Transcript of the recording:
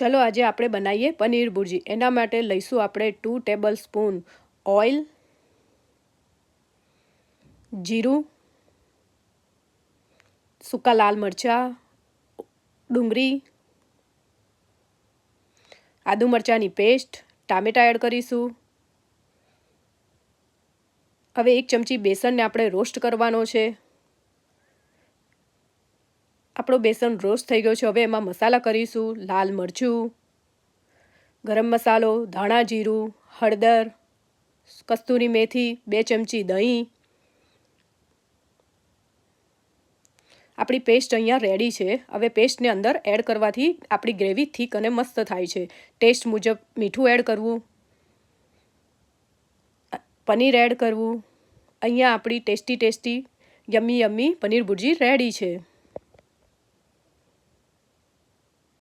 ચલો આજે આપણે બનાવીએ પનીર ભુરજી। એના માટે લઈશું આપણે 2 ટેબલ સ્પૂન ઓઇલ, જીરું, સૂકા લાલ મરચાં, ડુંગળી, આદુ મરચાંની પેસ્ટ, ટામેટાં એડ કરીશું। હવે 1 ચમચી બેસનને આપણે રોસ્ટ કરવાનો છે। આપણો બેસન રોસ્ટ થઈ ગયો છે। હવે એમાં મસાલા કરીશું। લાલ મરચું, ગરમ મસાલો, ધાણા જીરું, હળદર, કસ્તુરી મેથી, 2 ચમચી દહીં। આપણી પેસ્ટ અહીંયા રેડી છે। હવે પેસ્ટને અંદર એડ કરવાથી આપણી ગ્રેવી થીક અને મસ્ત થાય છે। ટેસ્ટ મુજબ મીઠું એડ કરવું, પનીર એડ કરવું। અહીંયા આપણી ટેસ્ટી યમ્મી પનીર ભુરજી રેડી છે।